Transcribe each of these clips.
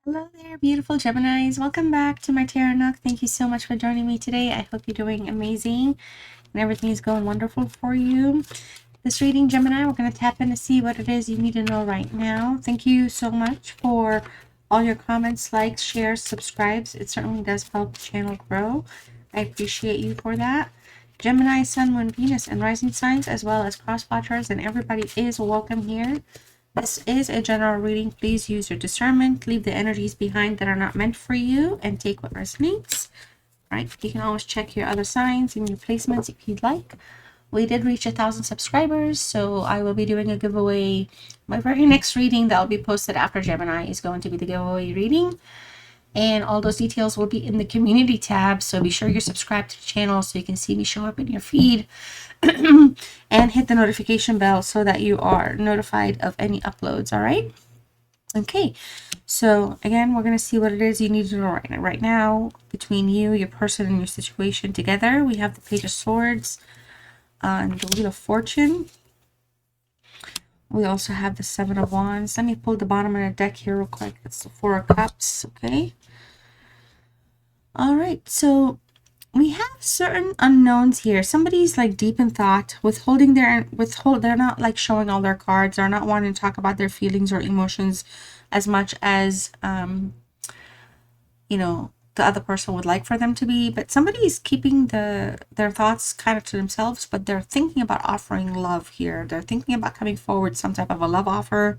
Hello there, beautiful Geminis. Welcome back to my Tarot Nook. Thank you so much for joining me today. I hope you're doing amazing and everything is going wonderful for you. This reading, Gemini, we're going to tap in to see what it is you need to know right now. Thank you so much for all your comments, likes, shares, subscribes. It certainly does help the channel grow. I appreciate you for that. Gemini, Sun, Moon, Venus, and Rising signs, as well as cross-watchers, and everybody is welcome here. This is a general reading. Please use your discernment. Leave the energies behind that are not meant for you and take what resonates. Right? You can always check your other signs and your placements if you'd like. We did reach 1,000 subscribers, so I will be doing a giveaway. My very next reading that will be posted after Gemini is going to be the giveaway reading. And all those details will be in the community tab, so be sure you're subscribed to the channel so you can see me show up in your feed. And hit the notification bell so that you are notified of any uploads. All right. Okay, so again, we're going to see what it is you need to know right now between you, your person, and your situation together. We have the Page of Swords and the Wheel of Fortune. We also have the Seven of Wands. Let me pull the bottom of the deck here real quick. It's the Four of Cups. Okay. All right, so we have certain unknowns here. Somebody's like deep in thought, they're not like showing all their cards. They're not wanting to talk about their feelings or emotions as much as the other person would like for them to be. But somebody's keeping their thoughts kind of to themselves, but they're thinking about offering love here. They're thinking about coming forward, some type of a love offer.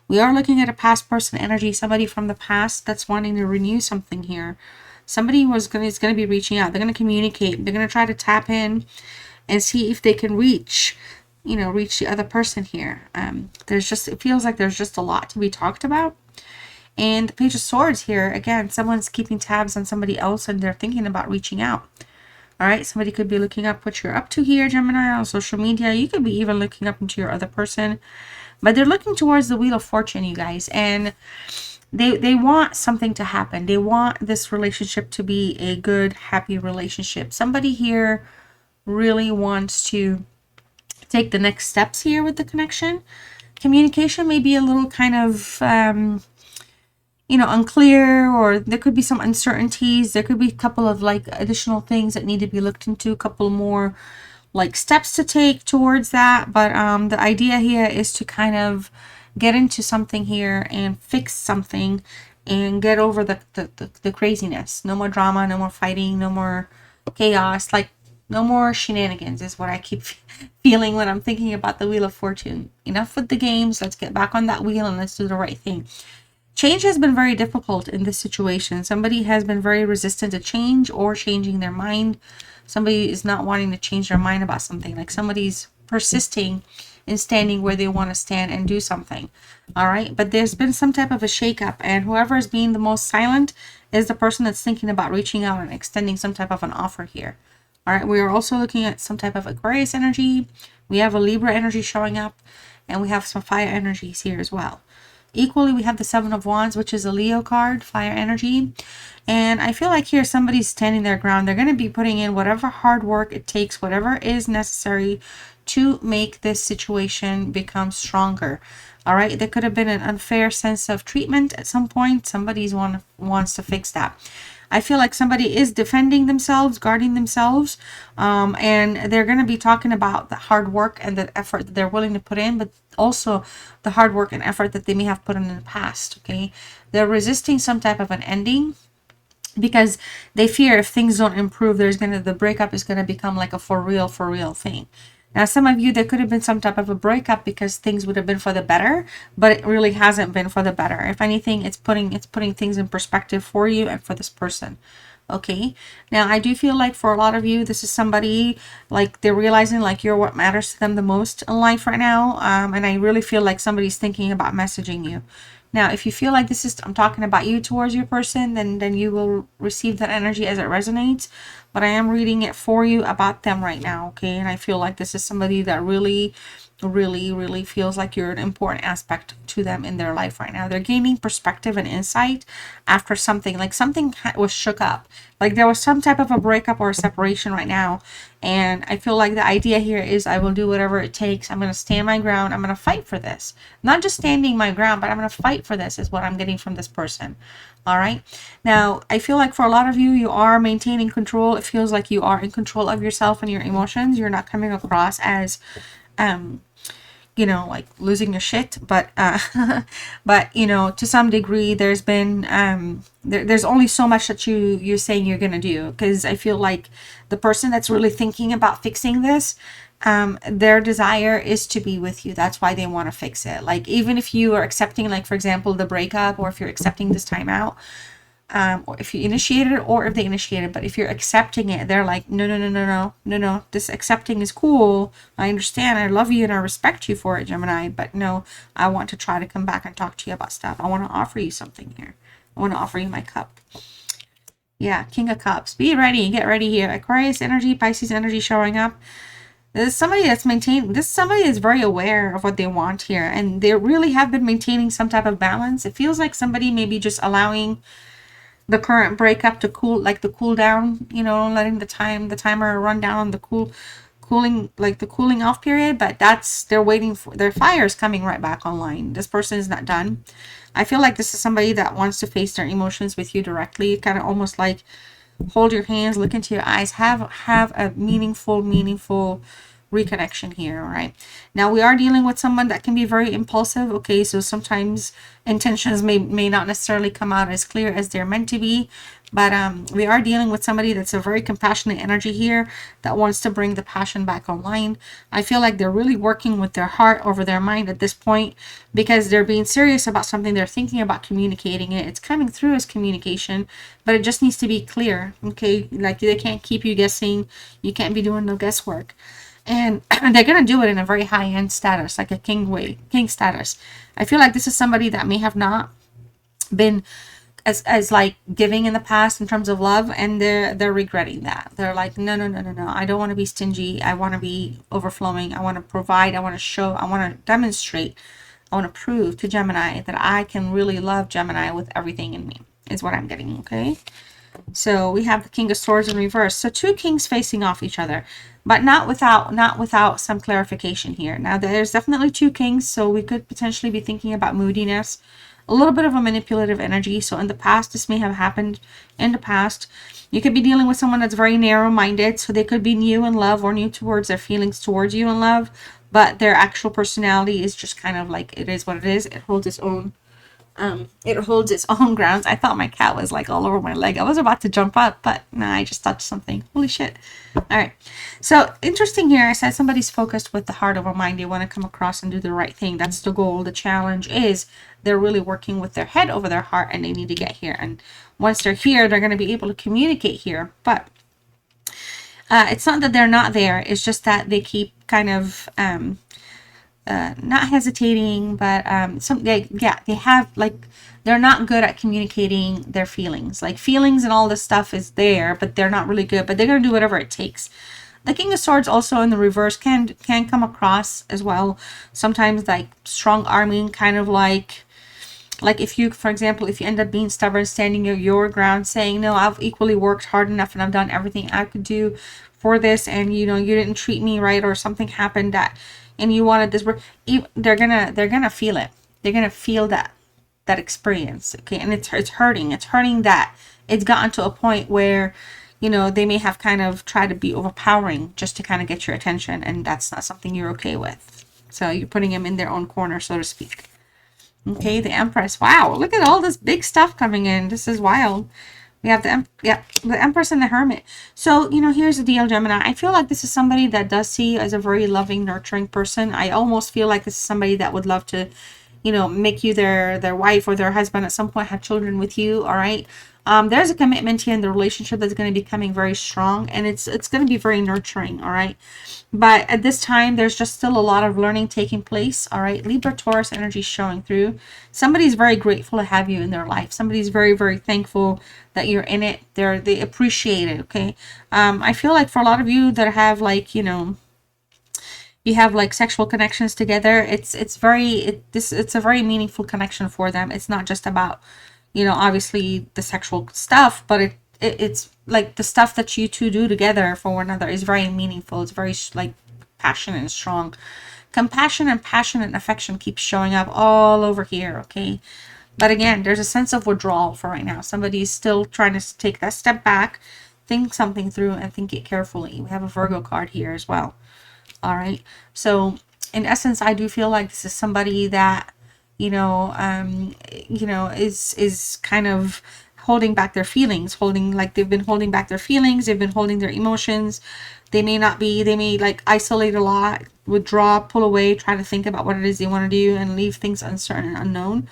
We are looking at a past person energy, somebody from the past that's wanting to renew something here. Somebody is going to be reaching out. They're going to communicate. They're going to try to tap in and see if they can reach the other person here. It feels like there's just a lot to be talked about. And the Page of Swords here, again, someone's keeping tabs on somebody else and they're thinking about reaching out. All right, somebody could be looking up what you're up to here, Gemini, on social media. You could be even looking up into your other person. But they're looking towards the Wheel of Fortune, you guys. And they want something to happen. They want this relationship to be a good, happy relationship. Somebody here really wants to take the next steps here with the connection. Communication may be a little kind of unclear, or there could be some uncertainties. There could be a couple of like additional things that need to be looked into, a couple more like steps to take towards that. But the idea here is to kind of get into something here and fix something and get over the craziness. No more drama, no more fighting, no more chaos, like no more shenanigans is what I keep feeling when I'm thinking about the Wheel of Fortune. Enough with the games. Let's get back on that wheel and let's do the right thing. Change has been very difficult in this situation. Somebody has been very resistant to change or changing their mind. Somebody is not wanting to change their mind about something. Like somebody's persisting in standing where they want to stand and do something. All right. But there's been some type of a shakeup, and whoever is being the most silent is the person that's thinking about reaching out and extending some type of an offer here. All right. We are also looking at some type of Aquarius energy. We have a Libra energy showing up, and we have some fire energies here as well. Equally, we have the Seven of Wands, which is a Leo card, fire energy. And I feel like here somebody's standing their ground. They're going to be putting in whatever hard work it takes, whatever is necessary to make this situation become stronger. All right, there could have been an unfair sense of treatment at some point. Somebody wants to fix that. I feel like somebody is defending themselves, guarding themselves, and they're going to be talking about the hard work and the effort that they're willing to put in, but also the hard work and effort that they may have put in the past. Okay, they're resisting some type of an ending because they fear if things don't improve, the breakup is going to become like a for real thing. Now, some of you, there could have been some type of a breakup because things would have been for the better, but it really hasn't been for the better. If anything, it's putting things in perspective for you and for this person. Okay. Now, I do feel like for a lot of you, this is somebody like they're realizing like you're what matters to them the most in life right now. And I really feel like somebody's thinking about messaging you. Now, if you feel like I'm talking about you towards your person, then you will receive that energy as it resonates. But I am reading it for you about them right now, okay? And I feel like this is somebody that really really feels like you're an important aspect to them in their life right now. They're gaining perspective and insight after something, like something was shook up, like there was some type of a breakup or a separation right now. And I feel like the idea here is, I will do whatever it takes. I'm going to stand my ground. I'm going to fight for this. Not just standing my ground, but I'm going to fight for this, is what I'm getting from this person. All right. Now, I feel like for a lot of you, you are maintaining control. It feels like you are in control of yourself and your emotions. You're not coming across as you know, like losing your shit, but but you know, to some degree, there's been there's only so much that you're saying you're gonna do, because I feel like the person that's really thinking about fixing this, their desire is to be with you. That's why they want to fix it. Like, even if you are accepting, like for example, the breakup, or if you're accepting this time out, or if you initiated it, or if they initiated, but if you're accepting it, they're like, no, this accepting is cool. I understand. I love you and I respect you for it, Gemini. But no, I want to try to come back and talk to you about stuff. I want to offer you something here. I want to offer you my cup. Yeah, King of Cups. Be ready. Get ready here. Aquarius energy, Pisces energy showing up. This is somebody that's maintaining, this somebody is very aware of what they want here. And they really have been maintaining some type of balance. It feels like somebody may be just allowing the current breakup to cool, like the cool down, you know, letting the timer run down on the cooling off period. But that's, they're waiting for, their fire is coming right back online. This person is not done. I feel like this is somebody that wants to face their emotions with you directly, kind of almost like hold your hands, look into your eyes, have a meaningful reconnection here. All right, now we are dealing with someone that can be very impulsive. Okay, so sometimes intentions may not necessarily come out as clear as they're meant to be, but we are dealing with somebody that's a very compassionate energy here, that wants to bring the passion back online. I feel like they're really working with their heart over their mind at this point, because they're being serious about something. They're thinking about communicating it. It's coming through as communication, but it just needs to be clear. Okay, like they can't keep you guessing. You can't be doing no guesswork. And they're going to do it in a very high-end status, like a king status. I feel like this is somebody that may have not been as like giving in the past in terms of love, and they're regretting that. They're like, no, I don't want to be stingy. I want to be overflowing. I want to provide. I want to show. I want to demonstrate. I want to prove to Gemini that I can really love Gemini with everything in me, is what I'm getting. Okay, so we have the King of Swords in reverse. So two kings facing off each other, but not without some clarification here. Now there's definitely two kings, so we could potentially be thinking about moodiness, a little bit of a manipulative energy. So in the past, this may have happened in the past. You could be dealing with someone that's very narrow-minded, so they could be new in love or new towards their feelings towards you in love, but their actual personality is just kind of like, it is what it is. It holds its own grounds. I thought my cat was like all over my leg. I was about to jump up, but no, I just touched something. Holy shit. All right. So interesting here. I said somebody's focused with the heart over mind. They want to come across and do the right thing. That's the goal. The challenge is they're really working with their head over their heart, and they need to get here. And once they're here, they're going to be able to communicate here. But it's not that they're not there. It's just that they keep kind of not hesitating, but they have, like, they're not good at communicating their feelings. Like, feelings and all this stuff is there, but they're not really good. But they're gonna do whatever it takes. The King of Swords also in the reverse can come across as well sometimes like strong arming, kind of like if you, for example, if you end up being stubborn, standing your ground, saying, no, I've equally worked hard enough and I've done everything I could do for this, and you know, you didn't treat me right, or something happened that, and you wanted this, they're gonna feel it. They're gonna feel that experience. Okay, and it's hurting. It's hurting that it's gotten to a point where, you know, they may have kind of tried to be overpowering just to kind of get your attention, and that's not something you're okay with. So you're putting them in their own corner, so to speak. Okay, the Empress. Wow, look at all this big stuff coming in. This is wild. We have the Empress and the Hermit. So, you know, here's the deal, Gemini. I feel like this is somebody that does see you as a very loving, nurturing person. I almost feel like this is somebody that would love to, you know, make you their wife or their husband at some point, have children with you. All right. There's a commitment here in the relationship that's going to be becoming very strong, and it's going to be very nurturing. All right. But at this time, there's just still a lot of learning taking place. All right. Libra, Taurus energy showing through. Somebody's very grateful to have you in their life. Somebody's very, very thankful that you're in it. They appreciate it. Okay. I feel like for a lot of you that have, like, you know, you have like sexual connections together, it's it's a very meaningful connection for them. It's not just about, you know, obviously the sexual stuff, but it's like the stuff that you two do together for one another is very meaningful. It's very like passionate and strong. Compassion and passion and affection keeps showing up all over here, okay? But again, there's a sense of withdrawal for right now. Somebody is still trying to take that step back, think something through, and think it carefully. We have a Virgo card here as well. All right. So in essence, I do feel like this is somebody that, you know, is kind of holding back their feelings, they've been holding back their feelings, they've been holding their emotions. They may like isolate a lot, withdraw, pull away, try to think about what it is they want to do and leave things uncertain and unknown.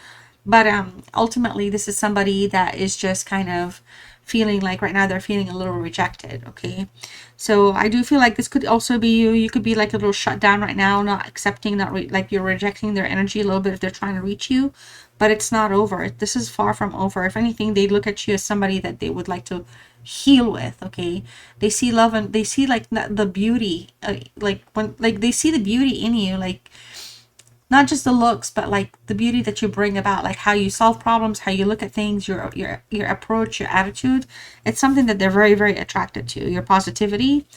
But ultimately, this is somebody that is just kind of feeling like right now they're feeling a little rejected, okay? So I do feel like this could also be you. You could be like a little shut down right now, not accepting, like you're rejecting their energy a little bit if they're trying to reach you. But it's not over. This is far from over. If anything, they look at you as somebody that they would like to heal with, okay? They see love and they see like the beauty, like when like they see the beauty in you, like not just the looks, but like the beauty that you bring about, like how you solve problems, how you look at things, your approach, your attitude. It's something that they're very, very attracted to. Your positivity.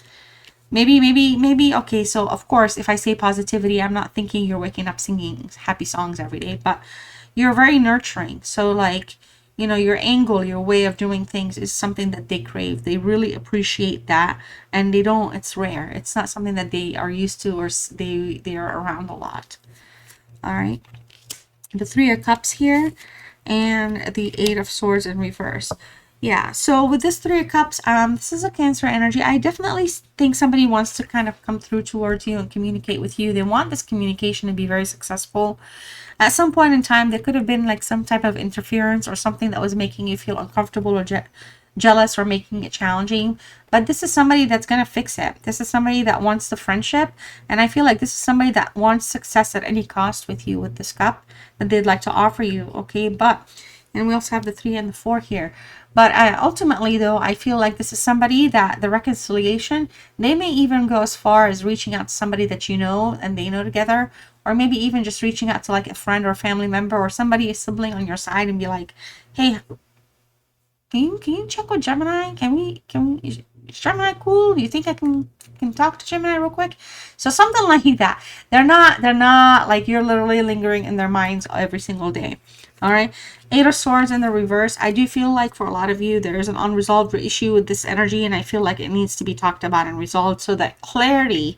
Maybe. Okay, so of course, if I say positivity, I'm not thinking you're waking up singing happy songs every day, but you're very nurturing. So like, you know, your angle, your way of doing things is something that they crave. They really appreciate that, and they don't. It's rare. It's not something that they are used to, or they are around a lot. All right, the Three of Cups here and the Eight of Swords in reverse. Yeah, so with this Three of Cups, this is a Cancer energy. I definitely think somebody wants to kind of come through towards you and communicate with you. They want this communication to be very successful. At some point in time, there could have been like some type of interference or something that was making you feel uncomfortable or jealous or making it challenging. But this is somebody that's going to fix it. This is somebody that wants the friendship. And I feel like this is somebody that wants success at any cost with you with this cup that they'd like to offer you. Okay, but, and we also have the 3 and the 4 here. But ultimately, though, I feel like this is somebody that the reconciliation, they may even go as far as reaching out to somebody that you know and they know together, or maybe even just reaching out to like a friend or a family member or somebody, a sibling on your side, and be like, hey, can you check with Gemini? Is Gemini cool? Do you think I can talk to Gemini real quick? So something like that. They're not like you're literally lingering in their minds every single day. All right. 8 of Swords in the reverse. I do feel like for a lot of you, there is an unresolved issue with this energy, and I feel like it needs to be talked about and resolved so that clarity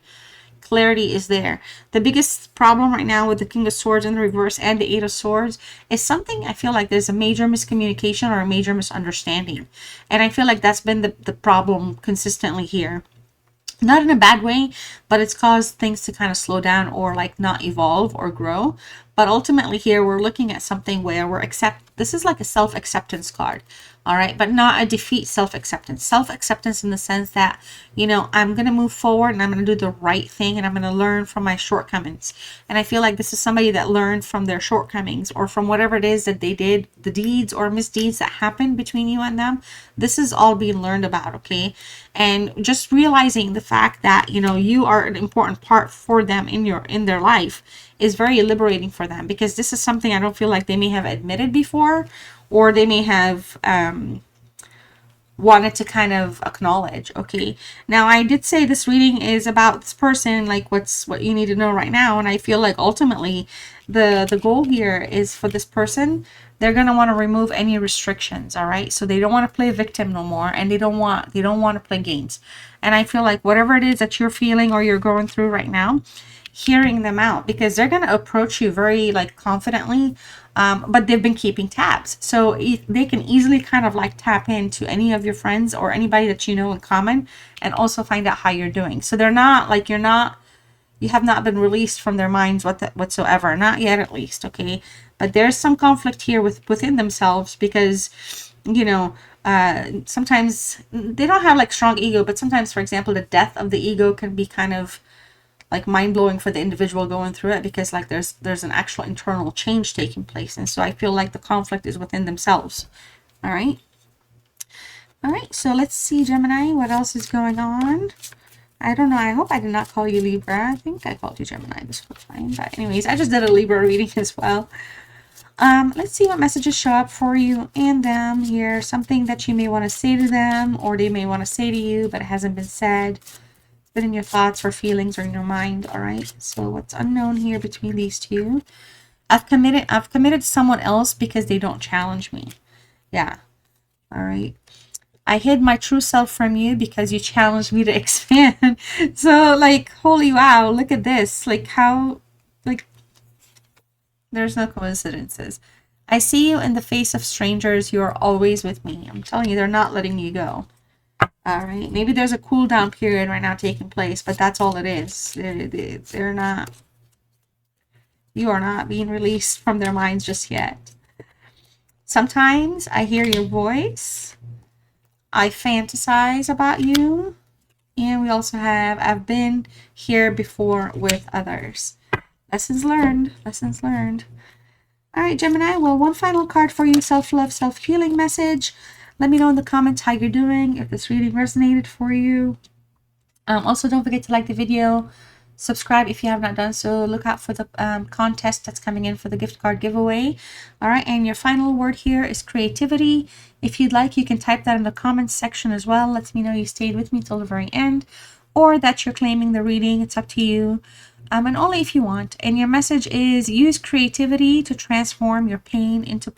is there. The biggest problem right now with the King of Swords in the reverse and the 8 of Swords is something I feel like there's a major miscommunication or a major misunderstanding. And I feel like that's been the problem consistently here. Not in a bad way, but it's caused things to kind of slow down or like not evolve or grow. But ultimately here, we're looking at something where this is like a self-acceptance card. All right, but not a defeat self-acceptance. Self-acceptance in the sense that, you know, I'm going to move forward and I'm going to do the right thing and I'm going to learn from my shortcomings. And I feel like this is somebody that learned from their shortcomings or from whatever it is that they did, the deeds or misdeeds that happened between you and them. This is all being learned about, okay? And just realizing the fact that, you know, you are an important part for them in their life is very liberating for them, because this is something I don't feel like they may have admitted before, or they may have wanted to kind of acknowledge. Okay, now I did say this reading is about this person, like what you need to know right now, and I feel like ultimately the goal here is for this person, they're going to want to remove any restrictions. All right, so they don't want to play victim no more, and they don't want to play games. And I feel like whatever it is that you're feeling or you're going through right now, hearing them out, because they're going to approach you very like confidently, but they've been keeping tabs, so they can easily kind of like tap into any of your friends or anybody that you know in common and also find out how you're doing. So they're not like you have not been released from their minds whatsoever, not yet at least. Okay, but there's some conflict here within themselves, because you know, sometimes they don't have like strong ego, but sometimes, for example, the death of the ego can be kind of like mind-blowing for the individual going through it, because like there's an actual internal change taking place. And so I feel like the conflict is within themselves. All right, so let's see, Gemini, what else is going on. I don't know. I hope I did not call you Libra. I think I called you Gemini. This was fine. But anyways, I just did a Libra reading as well. Let's see what messages show up for you and them here. Something that you may want to say to them, or they may want to say to you, but it hasn't been said. It's been in your thoughts or feelings or in your mind. All right. So what's unknown here between these two? I've committed to someone else because they don't challenge me. Yeah. All right. I hid my true self from you because you challenged me to expand. So, like, holy wow, look at this. Like, how, like, there's no coincidences. I see you in the face of strangers. You are always with me. I'm telling you, they're not letting you go. All right. Maybe there's a cool down period right now taking place, but that's all it is. They're not, you are not being released from their minds just yet. Sometimes I hear your voice. I fantasize about you. And we also have, I've been here before with others. Lessons learned. Lessons learned. All right, Gemini. Well, one final card for you. Self-love, self-healing message. Let me know in the comments how you're doing, if this reading resonated for you. Also, don't forget to like the video. Subscribe if you have not done so. Look out for the contest that's coming in for the gift card giveaway. All right, and your final word here is creativity. If you'd like, you can type that in the comments section as well. Lets me know you stayed with me till the very end, or that you're claiming the reading. It's up to you, and only if you want. And your message is use creativity to transform your pain into